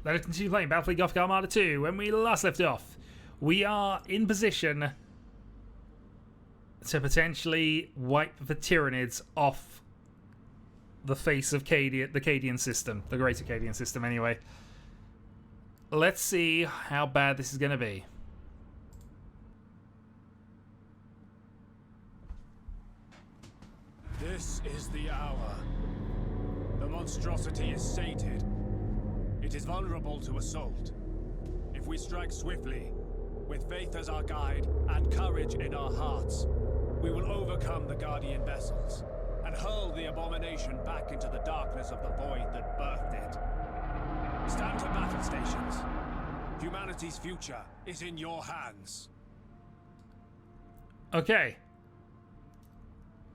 Let us continue playing Battlefleet Gothic Armada 2. When we last left off, we are in position to potentially wipe the Tyranids off the face of Cadia, the Cadian system, the Greater Cadian system anyway. Let's see how bad this is going to be. This is the hour. The monstrosity is sated. It is vulnerable to assault. If we strike swiftly, with faith as our guide and courage in our hearts, we will overcome the Guardian vessels and hurl the abomination back into the darkness of the void that birthed it. Stand to battle stations. Humanity's future is in your hands. Okay.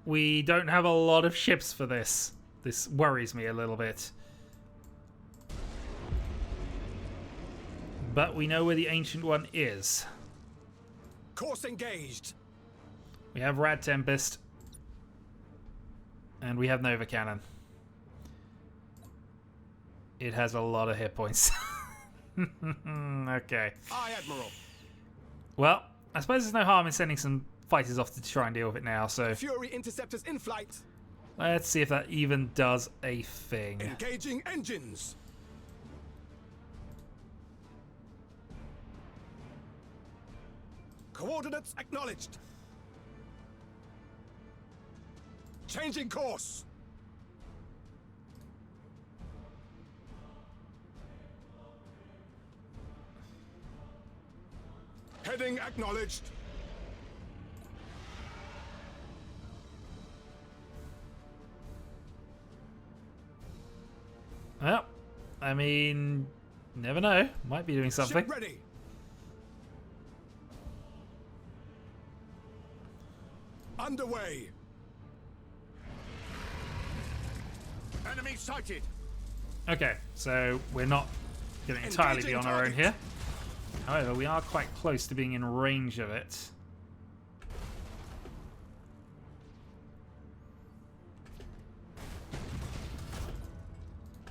We don't have a lot of ships for this. This worries me a little bit. But we know where the Ancient One is. Course engaged. We have Rad Tempest. And we have Nova Cannon. It has a lot of hit points. Okay. Aye, Admiral. Well, I suppose there's no harm in sending some fighters off to try and deal with it now, so Fury interceptors in flight. let's see if that even does a thing. Engaging engines. Coordinates acknowledged. Changing course. Heading acknowledged. Well, I mean, never know. Might be doing something. Ship ready. Underway. Enemy sighted. Okay, so we're not going to entirely be on our own here. However, we are quite close to being in range of it.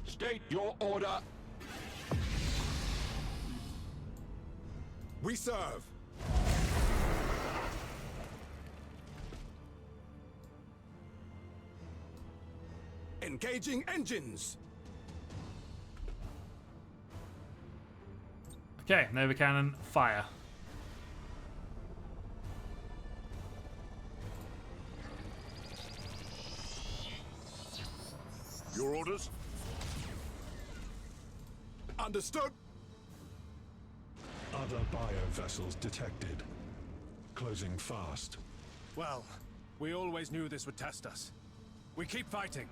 State your order. We serve. Engaging engines. Okay, Nova Cannon, fire. Your orders? Understood. Other bio vessels detected. Closing fast. Well, we always knew this would test us. We keep fighting.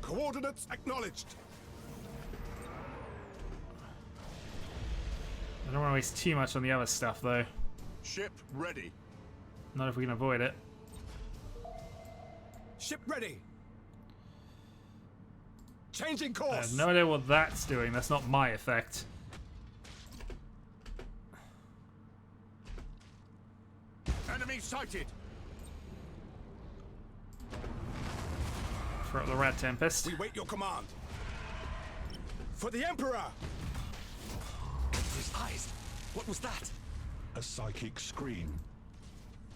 Coordinates acknowledged. I don't want to waste too much on the other stuff, though. Ship ready. Not if we can avoid it. Ship ready. Changing I course. have no idea what that's doing. That's not my effect. Enemy sighted. Throw up the Rad Tempest. We wait your command. For the Emperor. His eyes. What was that? A psychic scream.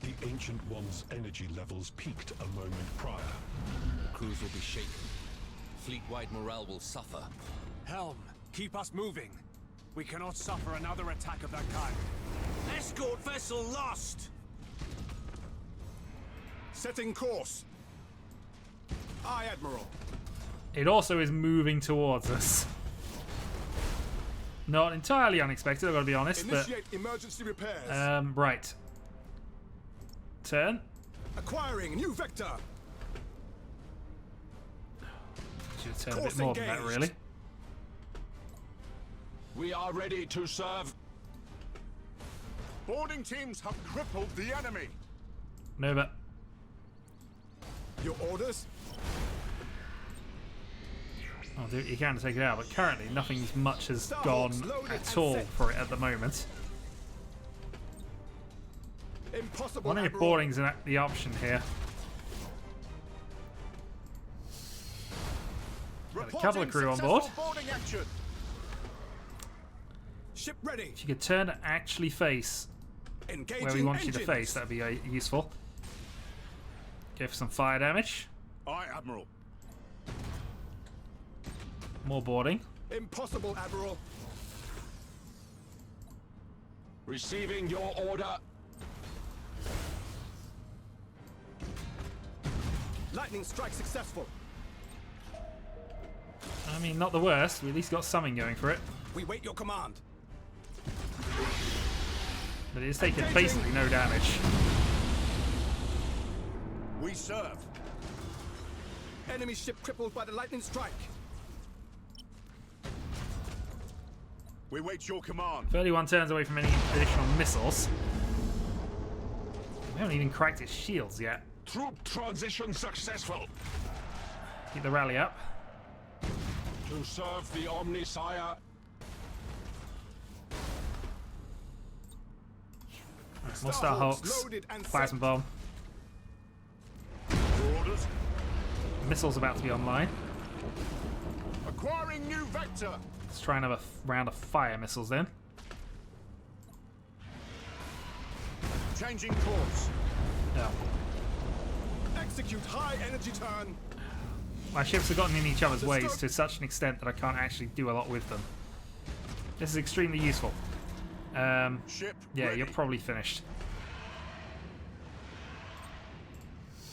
The Ancient One's energy levels peaked a moment prior. Crews will be shaken. Fleet-wide morale will suffer. Helm, keep us moving. We cannot suffer another attack of that kind. Escort vessel lost. Setting course. Aye, Admiral. It also is moving towards us. Not entirely unexpected, I've got to be honest. Initiate emergency repairs. Right. Turn. Acquiring new vector. Should turn a Course bit more than that, engaged. really. We are ready to serve. Boarding teams have crippled the enemy. Nova. Your orders? I'll do what you can to take it out, but currently nothing much has Starhawks gone loaded at and all set. for it at the moment. Impossible. Wondering if Admiral. boarding's the option here. a couple of crew on board. Boarding action. Ship ready. If you could turn to actually face Engaging where we want you to engines. face, that'd be useful. Go for some fire damage. Aye, Admiral. More boarding. Impossible, Admiral. Receiving your order. Lightning strike successful. I mean, not the worst. We at least got something going for it. We wait your command. But it is taking basically no damage. We serve. Enemy ship crippled by the lightning strike. We wait your command. 31 turns away from any additional missiles. We haven't even cracked its shields yet. Troop transition successful. Keep the rally up. To serve the Omnisire. More Starhawks. Loaded and Plasma bomb. Your orders. Missiles about to be online. Acquiring new vector. Let's try another round of fire missiles then. Changing course. No. Execute high energy turn. My ships have gotten in each other's ways to such an extent that I can't actually do a lot with them. This is extremely useful. Ship Yeah, ready. you're probably finished.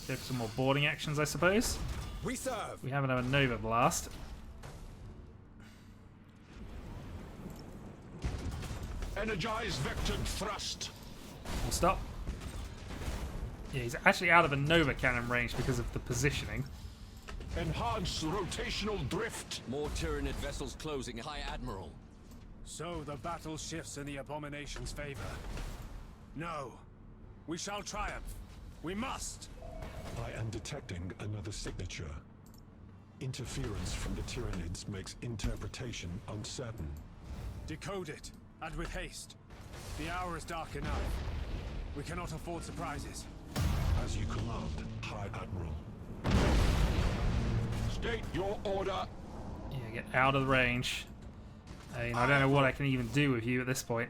Go for some more boarding actions, I suppose. We serve. We have another Nova Blast. Energize vectored thrust. We'll stop. Yeah, he's actually out of the Nova cannon range because of the positioning. Enhance rotational drift. More Tyranid vessels closing. High Admiral. So the battle shifts in the Abomination's favor. No. We shall triumph. We must. I am detecting another signature. Interference from the Tyranids makes interpretation uncertain. Decode it, and with haste. The hour is dark enough. We cannot afford surprises. As you command, High Admiral. State your order. Yeah, get out of the range. I don't know what I can even do with you at this point.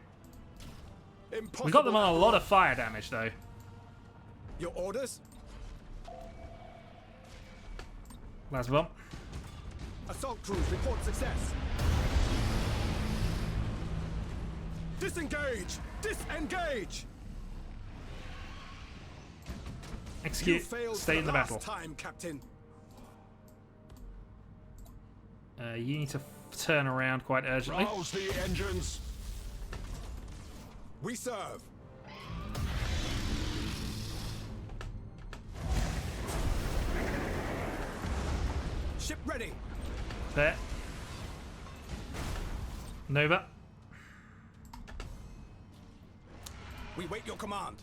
Impossible. We got them on a lot of fire damage though. Your orders? Last bump. Assault crews report success. Disengage! Disengage! You Execute. failed Stay for in the last battle. time, Captain. You need to turn around quite urgently. Rouse the engines. We serve. Ship ready. There. Nova. We wait your command.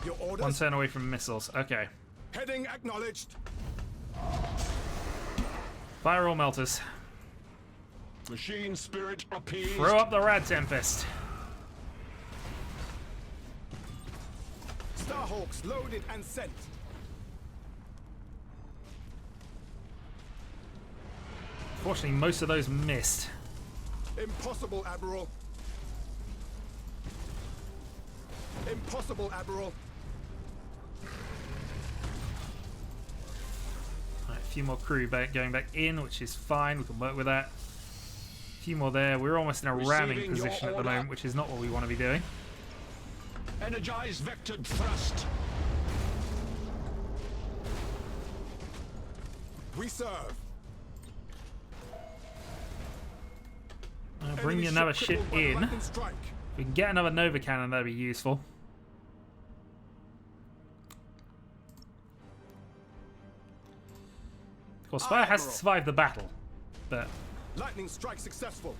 Your orders? One turn away from missiles. Okay. Heading acknowledged. Fire all melters. Machine spirit appeased. Throw up the Rad Tempest. Starhawks loaded and sent. Fortunately, most of those missed. Impossible, Admiral. Impossible, Admiral. Right, a few more crew going back in, which is fine. We can work with that. A few more there. We're almost in a ramming Receiving your position at the order. moment, which is not what we want to be doing. Energize vectored thrust. We serve. Bring Enemy another ship ship crippled by in. lightning strike. If we can get another Nova cannon, that'd be useful. Of course, fire has to Admiral. survive the battle, but Lightning strike successful.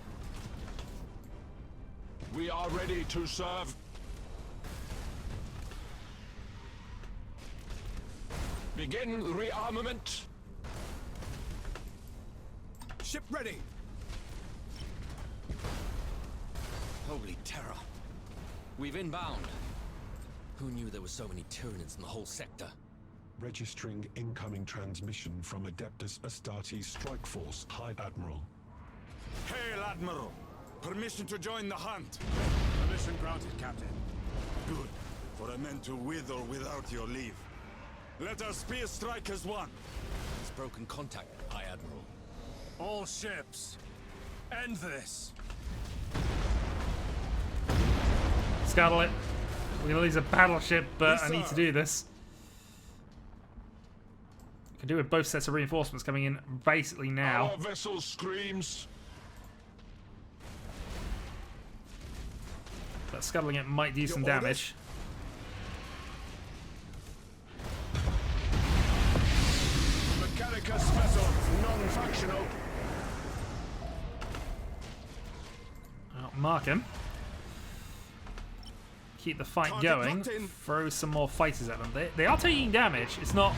We are ready to serve. Begin rearmament. Ship ready. Holy terror. We've inbound. Who knew there were so many Tyranids in the whole sector? Registering incoming transmission from Adeptus Astartes Strike Force, High Admiral. Hail, Admiral! Permission to join the hunt. Permission granted, Captain. Good, for I meant to with or without your leave. Let our spears strike as one. It's broken contact, High Admiral. All ships, end this. Scuttle it. We're gonna lose a battleship, but I need to do this. Can do with both sets of reinforcements coming in basically now. Our vessel screams. But scuttling it might do some orders? damage. Mechanicus vessel non-functional. Mark him. Keep the fight Target going. locked in. Throw some more fighters at them. They are taking damage. It's not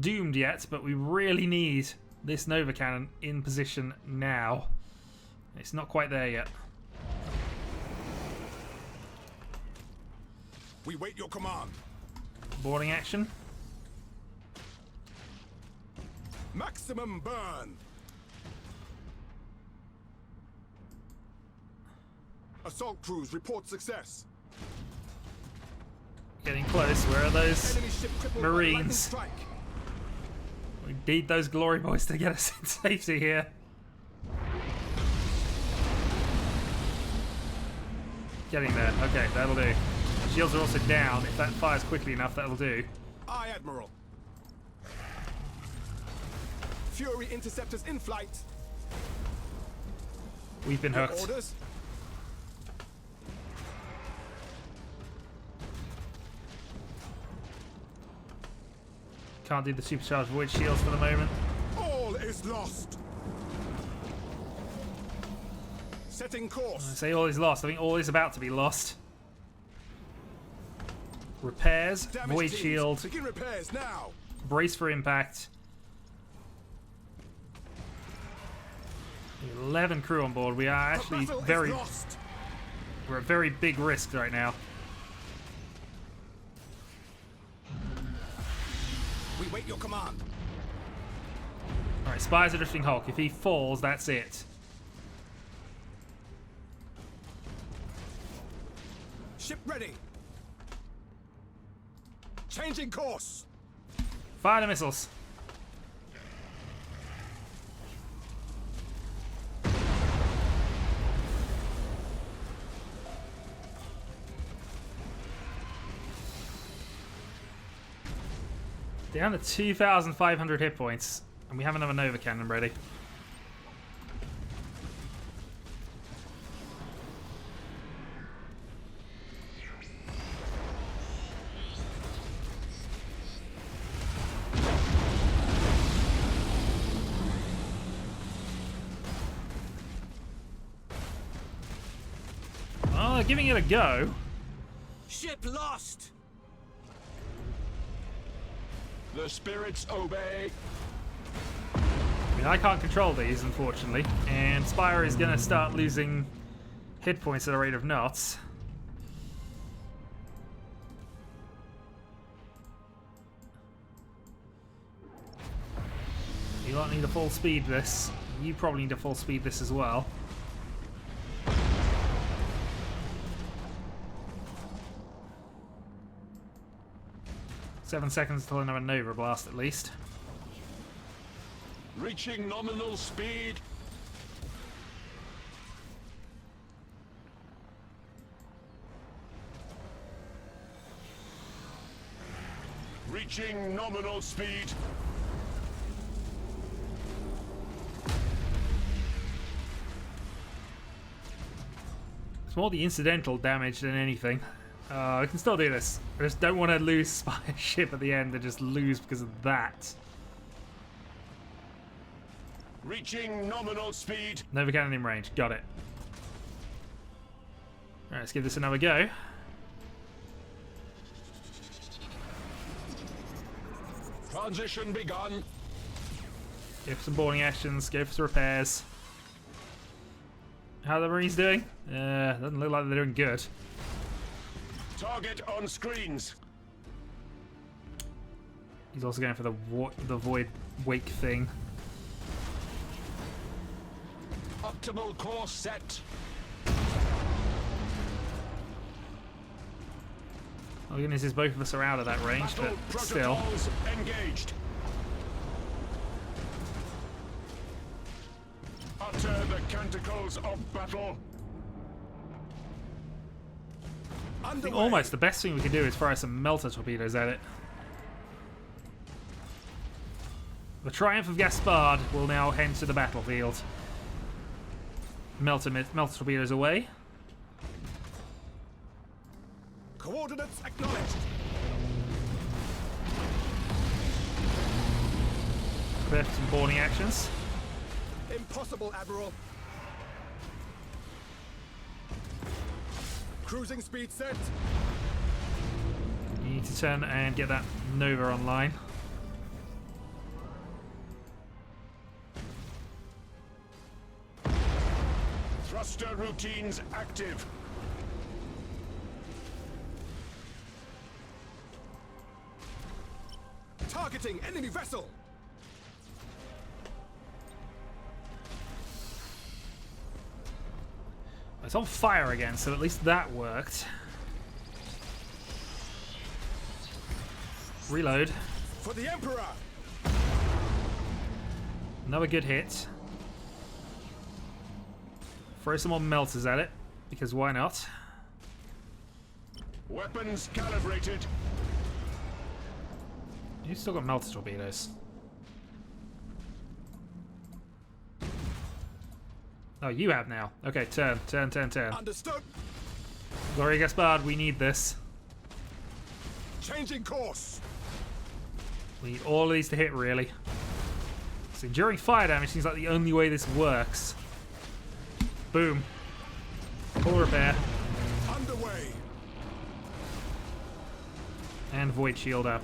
doomed yet, but we really need this Nova Cannon in position now. It's not quite there yet. We wait your command. Boarding action. Maximum burn. Assault crews report success. Getting close. Where are those Enemy ship crippled by lightning Marines? strike. We need those glory boys to get us in safety here. Getting there. Okay, that'll do. Shields are also down. If that fires quickly enough, that'll do. Aye, Admiral. Fury interceptors in flight. We've been Your hooked. orders? Can't do the supercharged void shields for the moment. All is lost. Setting I course. say all is lost. I think all is about to be lost. Repairs, Damage void teams, shield, begin repairs now. brace for impact. 11 crew on board. We are actually The battle very, is lost. we're at very big risk right now. We wait your command. Alright, Spies are drifting Hulk. If he falls, that's it. Ship ready. Changing course. Fire the missiles. Down to 2,500 hit points, and we have another Nova Cannon ready. Oh, they're giving it a go. Ship lost! The spirits obey. I mean, I can't control these, unfortunately, and Spire is going to start losing hit points at a rate of knots. You don't need to full speed this. You probably need to full speed this as well. Seven seconds until another Nova Blast at least. Reaching nominal speed. Reaching nominal speed. It's more the incidental damage than anything. I can still do this. I just don't want to lose Spy ship at the end and just lose because of that. Reaching nominal speed. Nova Cannon in range. Got it. Alright, let's give this another go. Transition begun. Go for some boarding actions. Go for some repairs. How are the Marines doing? Doesn't look like they're doing good. Target on screens. He's also going for the void wake thing. Optimal course set. Oh goodness, is both of us are out of that range, Battle but still. protocols engaged. Utter the canticles of battle. I think almost the best thing we can do is fire some melter torpedoes at it. The Triumph of Gaspard will now head to the battlefield. Melter torpedoes away. Coordinates acknowledged. Prepare for some boarding actions. Impossible, Admiral. Cruising speed set. You need to turn and get that Nova online. Thruster routines active. Targeting enemy vessel. It's on fire again, so at least that worked. Reload. For the Emperor. Another good hit. Throw some more melters at it, because why not? Weapons calibrated. You've still got melter torpedoes. Oh, you have now. Okay, turn. Understood. Gloria Gaspard, we need this. Changing course. We need all of these to hit, really. So enduring fire damage seems like the only way this works. Boom. Full repair. Underway. And void shield up.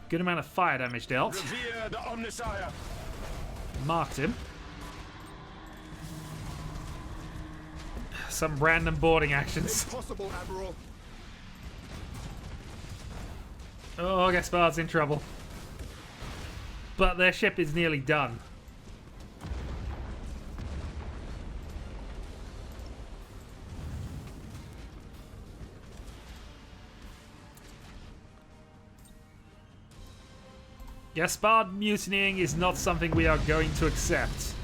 Good amount of fire damage dealt. Revere the Omnisire. Marked him. Some random boarding actions. Impossible, Admiral. Oh, Gaspard's in trouble. But their ship is nearly done. Gaspard mutinying is not something we are going to accept.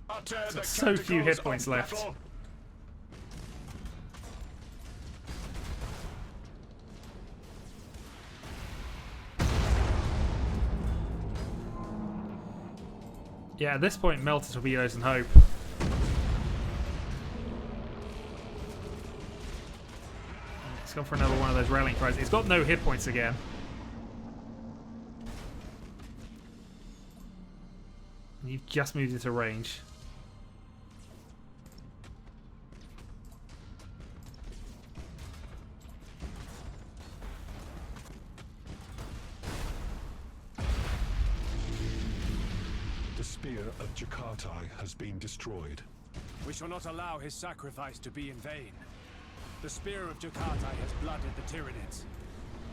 Utter the So few hit canticles points of left. battle. Yeah, at this point, melter torpedoes and hope. Let's go for another one of those rallying cries. It's got no hit points again. You've just moved into range. The spear of Jakartai has been destroyed. We shall not allow his sacrifice to be in vain. The spear of Jakartai has blooded the Tyranids.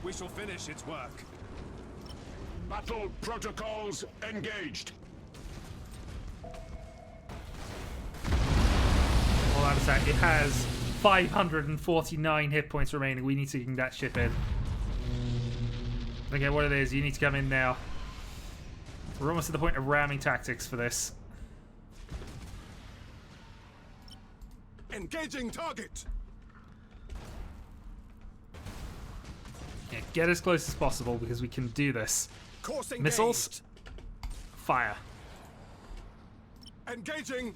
We shall finish its work. Battle protocols engaged. Well, that is that. It has 549 hit points remaining. We need to get that ship in. Okay, what it is, you need to come in now. We're almost at the point of ramming tactics for this. Engaging target. Yeah, get as close as possible because we can do this. Course engaged. Missiles. Fire. Engaging.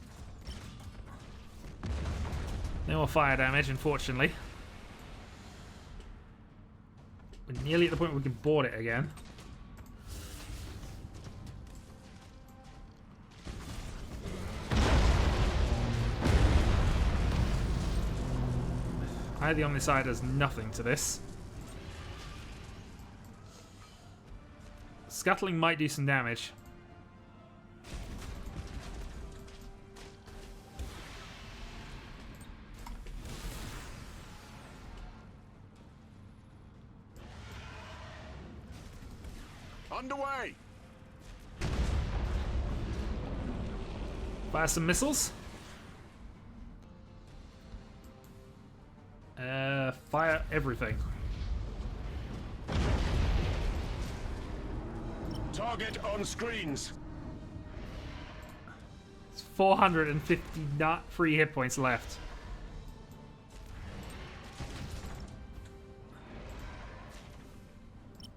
No more fire damage, unfortunately. We're nearly at the point where we can board it again. The Omnicide does nothing to this. Scuttling might do some damage. Underway! Fire some missiles. Fire everything. Target on screens. It's 453 hit points left.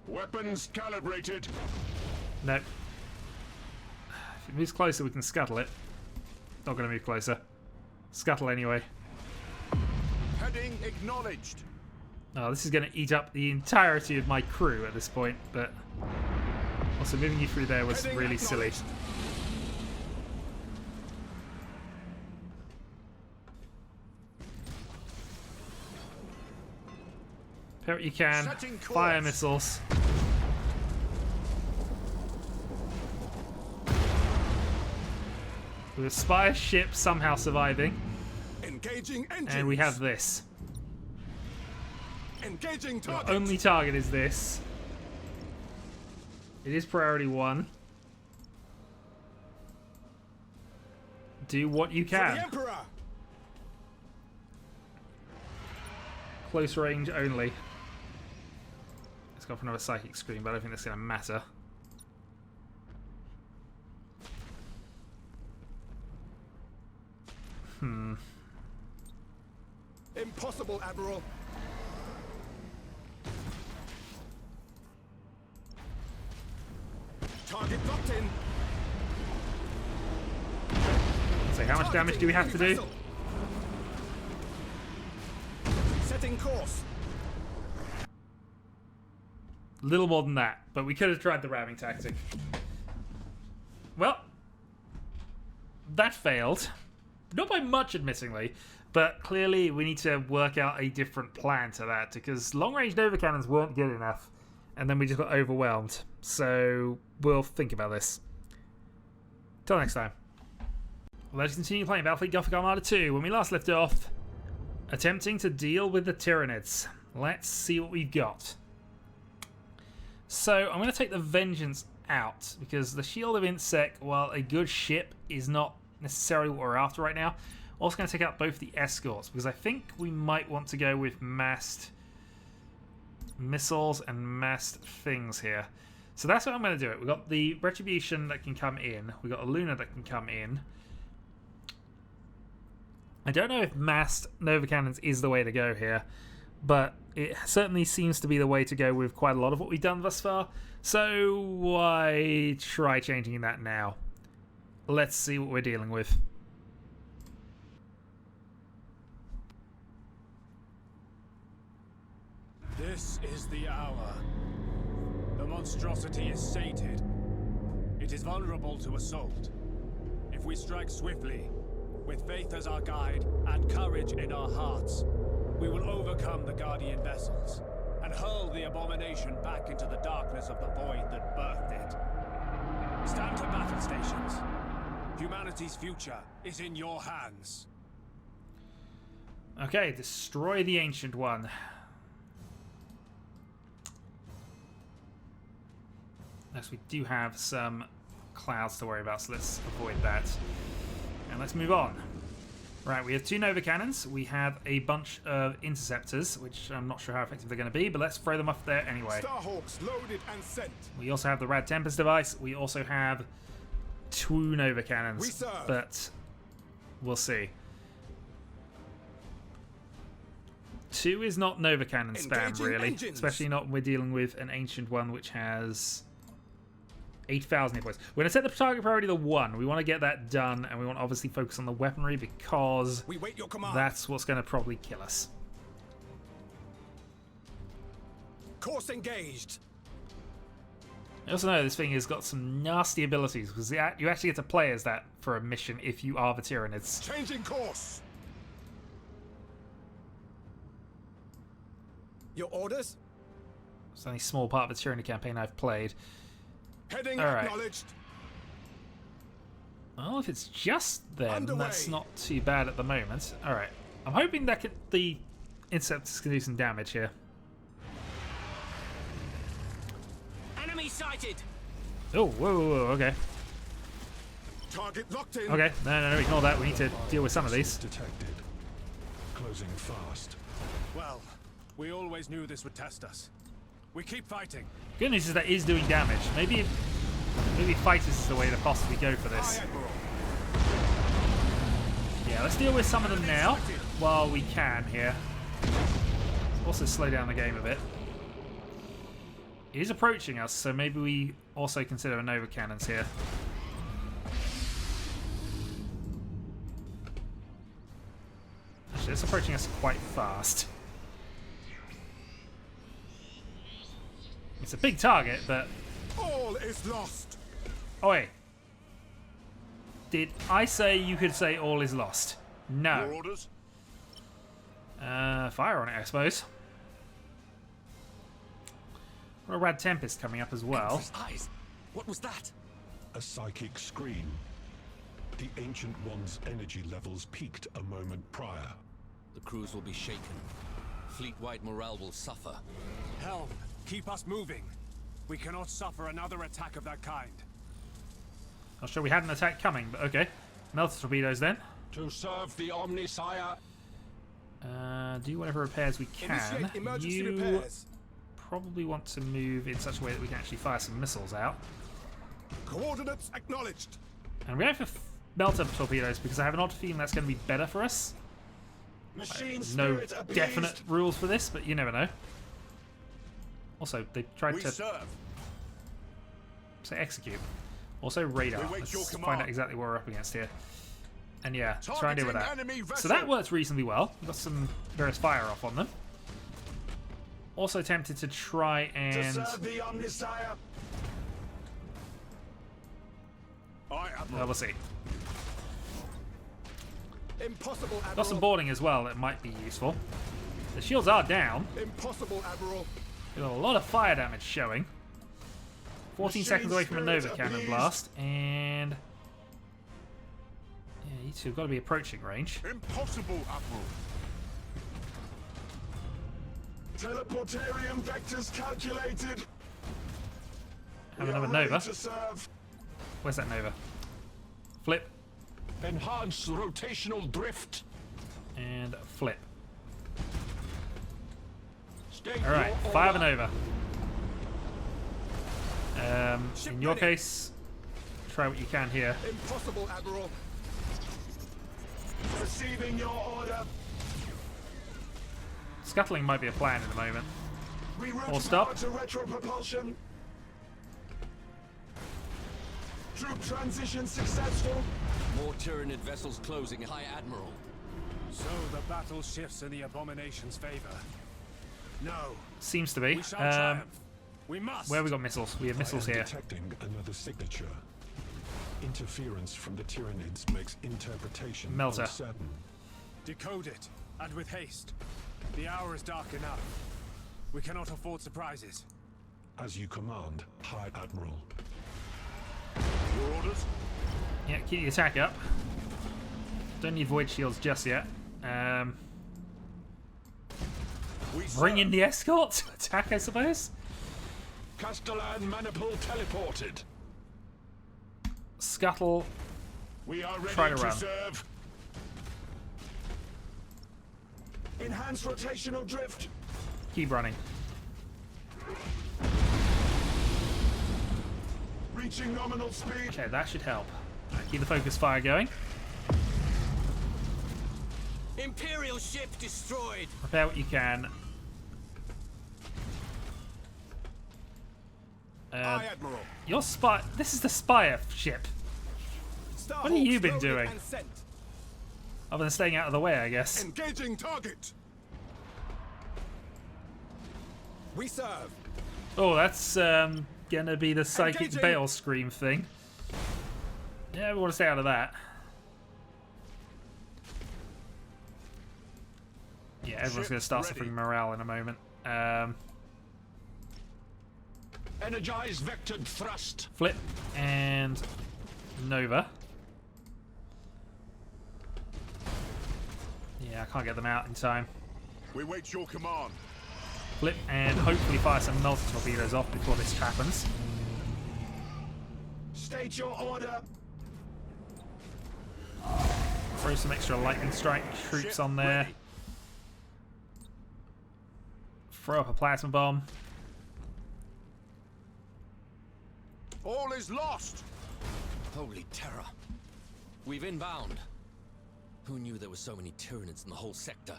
Weapons calibrated. Nope. If it moves closer, we can scuttle it. Not going to move closer. Scuttle anyway. Heading acknowledged. Oh, this is going to eat up the entirety of my crew at this point, but also moving you through there was Heading really silly. Pair what you can. Setting course. Fire missiles. With a spire ship somehow surviving. Engaging engines. And we have this. Engaging Our target. only target is this. It is priority 1. Do what you For the can. Emperor. Close range only. Let's go for another psychic screen, but I don't think that's going to matter. Impossible, Admiral. Target locked in. So how much damage do we have to do? Setting course. Little more than that, but we could have tried the ramming tactic. Well, that failed. Not by much, admittingly, but clearly we need to work out a different plan to that, because long-range Nova Cannons weren't good enough, and then we just got overwhelmed. So we'll think about this. Till next time. Let's continue playing Battlefleet Gothic Armada 2. When we last left off, attempting to deal with the Tyranids. Let's see what we've got. So I'm going to take the Vengeance out, because the Shield of Insec, while a good ship, is not necessarily what we're after right now. Also going to take out both the escorts, because I think we might want to go with massed missiles and massed things here. So that's what I'm going to do it. We've got the Retribution that can come in. We've got a Luna that can come in. I don't know if massed Nova Cannons is the way to go here, but it certainly seems to be the way to go with quite a lot of what we've done thus far. So why try changing that now? Let's see what we're dealing with. This is the hour. The monstrosity is sated. It is vulnerable to assault. If we strike swiftly, with faith as our guide and courage in our hearts, we will overcome the Guardian vessels and hurl the abomination back into the darkness of the void that birthed it. Stand to battle stations. Humanity's future is in your hands. Okay, destroy the Ancient One. Yes, we do have some clouds to worry about, so let's avoid that. And let's move on. Right, we have 2 Nova Cannons. We have a bunch of Interceptors, which I'm not sure how effective they're going to be, but let's throw them up there anyway. Starhawks loaded and sent. We also have the Rad Tempest device. We also have 2 Nova Cannons, We serve. but we'll see. 2 is not Nova Cannon spam, Engaging really. engines. Especially not when we're dealing with an Ancient One, which has 8,000 hit points. We're going to set the target priority to 1. We want to get that done, and we want to obviously focus on the weaponry, because We wait your command. that's what's going to probably kill us. Course engaged. I also know this thing has got some nasty abilities because you actually get to play as that for a mission if you are the Tyranids. Changing course. Your orders? It's the only small part of the Tyranid campaign I've played. Heading All right. acknowledged. Well, if it's just them, Underway. that's not too bad at the moment. Alright. I'm hoping that the Interceptors can do some damage here. Enemy sighted! Oh, whoa, okay. Target locked in. Okay, no, ignore that. We need to deal with some of these. Detected. Closing fast. Well, we always knew this would test us. We keep fighting. Good news is that is doing damage. Maybe fighters is the way to possibly go for this. Aye, Admiral. Yeah, let's deal with some of them now while we can here. Also slow down the game a bit. It is approaching us, so maybe we also consider Nova cannons here. Actually, it's approaching us quite fast. It's a big target, but... All is lost. Oh, wait. Did I say you could say all is lost? Your No. orders? Fire on it, I suppose. Got a Rad Tempest coming up as well. Emperor's eyes. What was that? A psychic screen. The Ancient One's energy levels peaked a moment prior. The crews will be shaken. Fleet-wide morale will suffer. Helm, keep us moving. We cannot suffer another attack of that kind. Not sure we had an attack coming, but okay. Melter torpedoes then. To serve the Omnisire. Do whatever repairs we can. Initiate emergency You repairs. probably want to move in such a way that we can actually fire some missiles out. Coordinates acknowledged. And we're going for melter torpedoes because I have an odd feeling that's going to be better for us. Machine No definite rules for this, but you never know. Also, they tried We to serve. say execute. Also radar. We wait your Let's find command. out exactly what we're up against here. And yeah, try and deal with that. Targeting enemy So vessel. that works reasonably well. We've got some various fire off on them. Also tempted to try and... the Omnisire. Aye, Admiral. Well, we'll see. Impossible, Admiral. Got some boarding as well that might be useful. The shields are down. Impossible, Admiral. We've got a lot of fire damage showing. 14 seconds away from a Nova spirits Cannon appeased. blast. And... yeah, you two have got to be approaching range. Impossible, Admiral. Teleportarium vectors calculated. Have another Nova. To serve. Where's that Nova? Flip. Enhance rotational drift. And flip. State Alright, your fire the order. Nova. Ship In your ready. case, try what you can here. Impossible, Admiral. Receiving your order. Scuttling might be a plan in a moment. Reroute Or stop. power to retropropulsion. Troop transition successful. More Tyranid vessels closing. High Admiral. So the battle shifts in the Abomination's favor. No, Seems to be. we shall triumph. We must. Where have we got missiles? We have missiles I am here. detecting another signature. Interference from the Tyranids makes interpretation Melter. uncertain. Decode it, and with haste. The hour is dark enough. We cannot afford surprises. As you command, High Admiral. Your orders? Yeah, keep the attack up. Don't need void shields just yet. We Bring in serve. the escort attack, I suppose. Castellan Maniple teleported. Scuttle. We are ready Try to run. serve. Enhance rotational drift. Keep running. Reaching nominal speed. Okay, that should help. Keep the focus fire going. Imperial ship destroyed! Repair what you can. Aye, Admiral. Your spy. This is the Spire ship. What have you been doing? And sent. Other than staying out of the way, I guess. Engaging target. We serve. Oh, that's gonna be the psychic Engaging. Bale scream thing. Yeah, we want to stay out of that. Yeah, everyone's Ship gonna start ready. suffering morale in a moment. Energize vectored thrust. Flip and Nova. Yeah, I can't get them out in time. We wait your command. Flip and hopefully fire some multi-torpedoes off before this happens. State your order. Throw some extra lightning strike troops on there. ready. Throw up a plasma bomb. All is lost. Holy terror. We've inbound. Who knew there were so many Tyranids in the whole sector?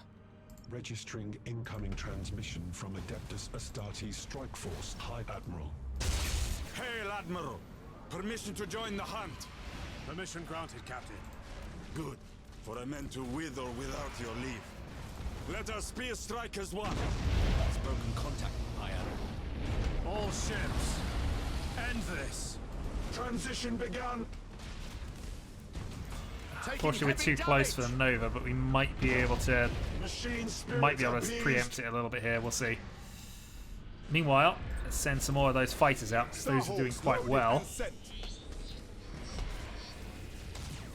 Registering incoming transmission from Adeptus Astartes Strike Force, High Admiral. Hail, Admiral. Permission to join the hunt. Permission granted, Captain. Good, for I meant to with or without your leave. Let our spear strike as one. Spoken contact, High Admiral. All ships, end this. Transition begun. Unfortunately, we're too close for the Nova, but we might be able to Machine spirits might be able to appeased. preempt it a little bit here. We'll see. Meanwhile, let's send some more of those fighters out because those are doing quite well.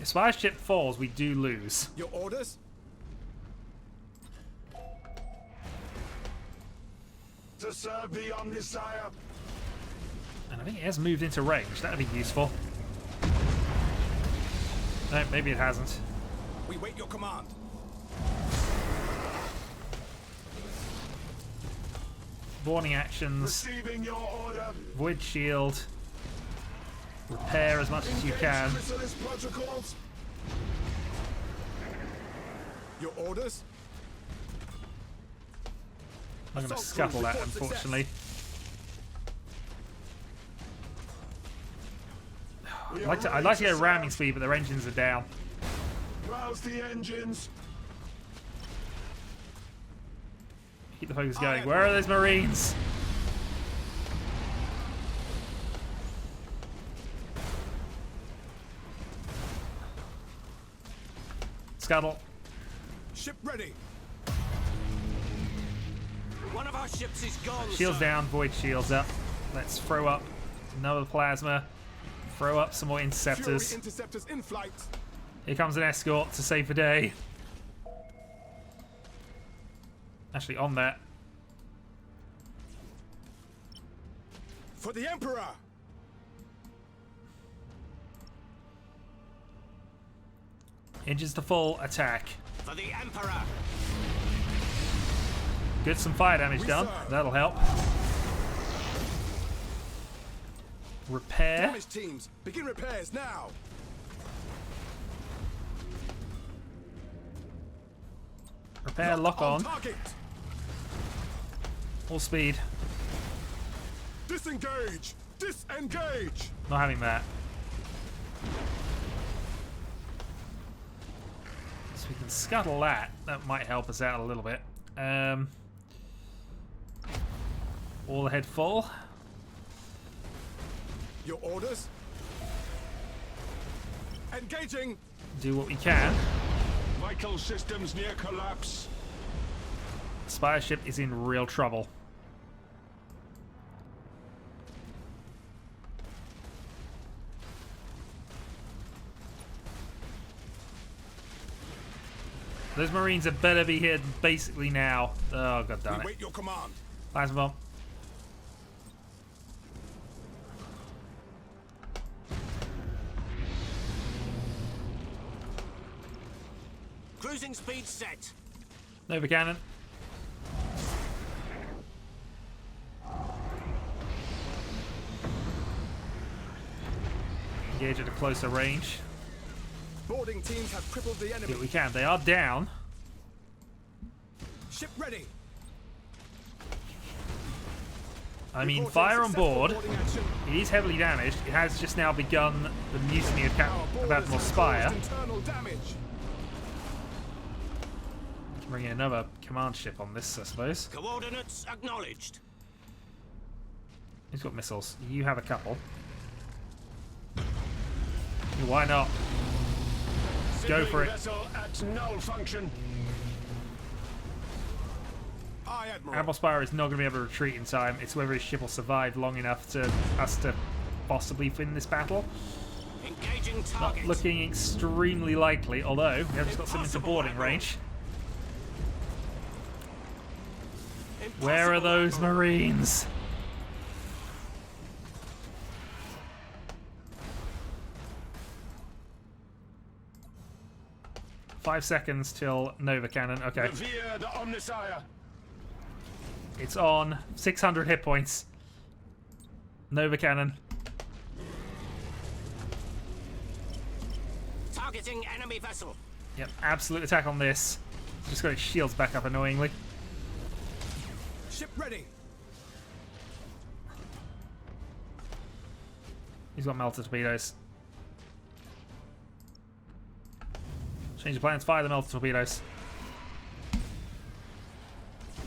If Spy ship falls, we do lose. Your orders? To serve the Omnisire. And I think it has moved into range. That would be useful. No, maybe it hasn't. We wait your command. Warning actions. Receiving your order. Void shield. Repair as much as you Engage can. chrysalis protocols. Your orders? I'm going to Assault scuttle crews that, report success. unfortunately. I'd like to get ramming speed, but their engines are down. Rouse the engines. Keep the focus going. Where are those Marines? Scuttle. Ship ready. One of our ships is gone. Shields sir. down, void shields up. Let's throw up another plasma. Throw up some more Fury interceptors. interceptors in flight. Here comes an escort to save the day. Actually, on that. For the Emperor. Engines to full, attack. For the Emperor. Get some fire damage We done. serve. That'll help. Repair. Damage teams, begin repairs now. Repair, lock on. Target. Full speed. Disengage. Disengage. Not having that. So we can scuttle that. That might help us out a little bit. All ahead full. Your orders. Engaging. Do what we can. Vital systems near collapse. Spire ship is in real trouble. Those Marines had better be here basically now. Oh, god damn We it. wait your command. Plasma bomb. Cruising speed set. Nova cannon. Engage at a closer range. Boarding teams have crippled the Do enemy. what we can. They are down. Ship ready. I mean, Reporting fire on successful board. boarding action. It is heavily damaged. It has just now begun the mutiny of Our boarders Admiral have Spire. caused internal damage. Bring in another command ship on this, I suppose. Coordinates acknowledged. Who's got missiles? You have a couple. Why not? Go for it. Vessel at null function. Aye, Admiral. Admiral Spire is not going to be able to retreat in time. It's whether his ship will survive long enough to us to possibly win this battle. Engaging Not target. looking extremely likely, although we have just got some into boarding range. Where are those Marines? Five seconds till Nova Cannon. Okay. Revere the Omnissiah. It's on. 600 hit points. Nova Cannon. Targeting enemy vessel. Yep, absolute attack on this. Just got its shields back up annoyingly. Ship ready. He's got melter torpedoes. Change the plans, fire the melter torpedoes.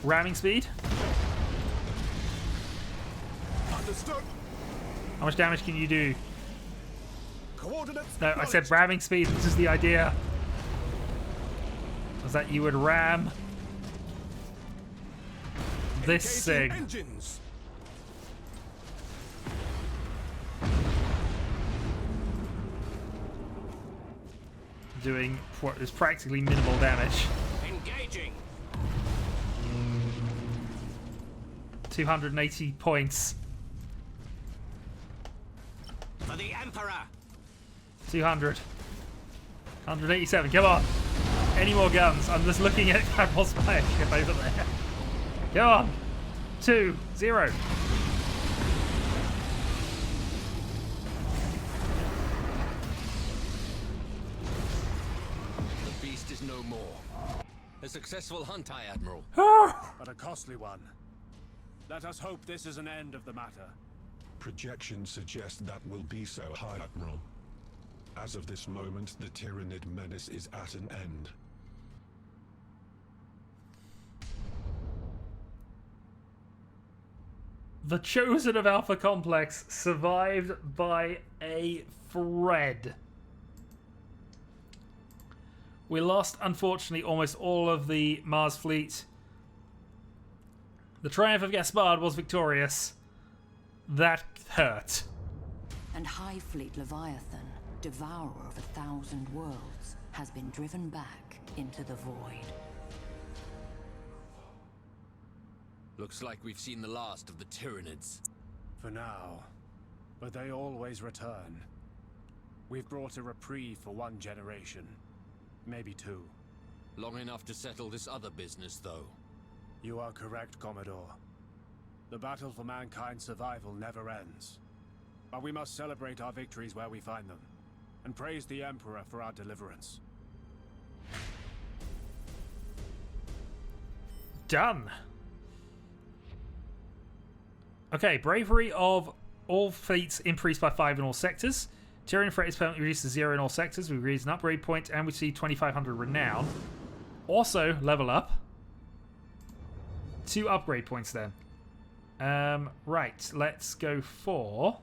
Ramming speed. Understood. How much damage can you do? Coordinates. No, I said ramming speed. This is the idea. Was that you would ram this Engaging thing? engines. Doing what is practically minimal damage. Engaging. 280 points. For the Emperor. 200. 187. Come on. Any more guns? I'm just looking at Admiral Spire ship over there. Come on. 2, 0. The beast is no more. A successful hunt, High Admiral. But a costly one. Let us hope this is an end of the matter. Projections suggest that will be so, High Admiral. As of this moment, the Tyranid menace is at an end. The Chosen of Alpha Complex survived by a thread. We lost, unfortunately, almost all of the Mars fleet. The Triumph of Gaspard was victorious. That hurt. And High Fleet Leviathan, devourer of 1,000 worlds, has been driven back into the void. Looks like we've seen the last of the Tyranids. For now. But they always return. We've brought a reprieve for one generation. Maybe two. Long enough to settle this other business, though. You are correct, Commodore. The battle for mankind's survival never ends. But we must celebrate our victories where we find them, and praise the Emperor for our deliverance. Done. Okay, bravery of all fleets increased by 5 in all sectors. Tyrian threat is permanently reduced to 0 in all sectors. We raise an upgrade point, and we see 2,500 renown. Also, level up. 2 upgrade points then. Right, let's go for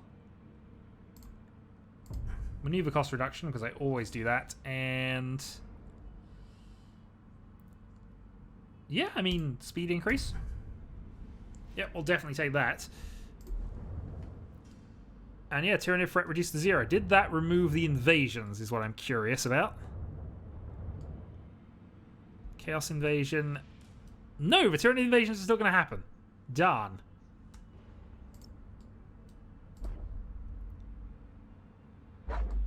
maneuver cost reduction, because I always do that. And yeah, I mean, speed increase. Yep, we'll definitely take that. And yeah, Tyranid threat reduced to 0. Did that remove the invasions, is what I'm curious about. Chaos invasion. No, the Tyranid invasions are still going to happen. Darn.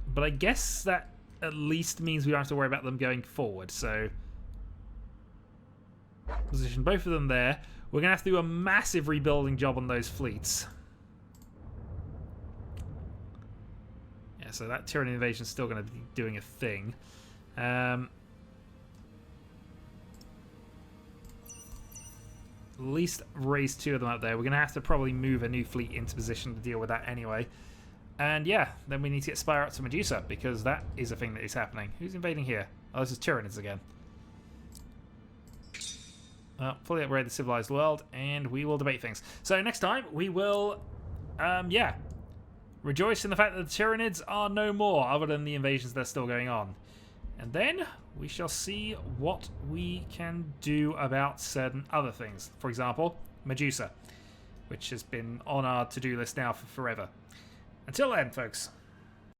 But I guess that at least means we don't have to worry about them going forward, so position both of them there. We're going to have to do a massive rebuilding job on those fleets. Yeah, so that Tyranid invasion is still going to be doing a thing. At least raise 2 of them up there. We're going to have to probably move a new fleet into position to deal with that anyway. And yeah, then we need to get Spire up to Medusa, because that is a thing that is happening. Who's invading here? Oh, this is Tyranids again. Fully upgrade the civilized world, and we will debate things. So next time, we will yeah. Rejoice in the fact that the Tyranids are no more, other than the invasions that are still going on. And then we shall see what we can do about certain other things. For example, Medusa, which has been on our to-do list now for forever. Until then, folks.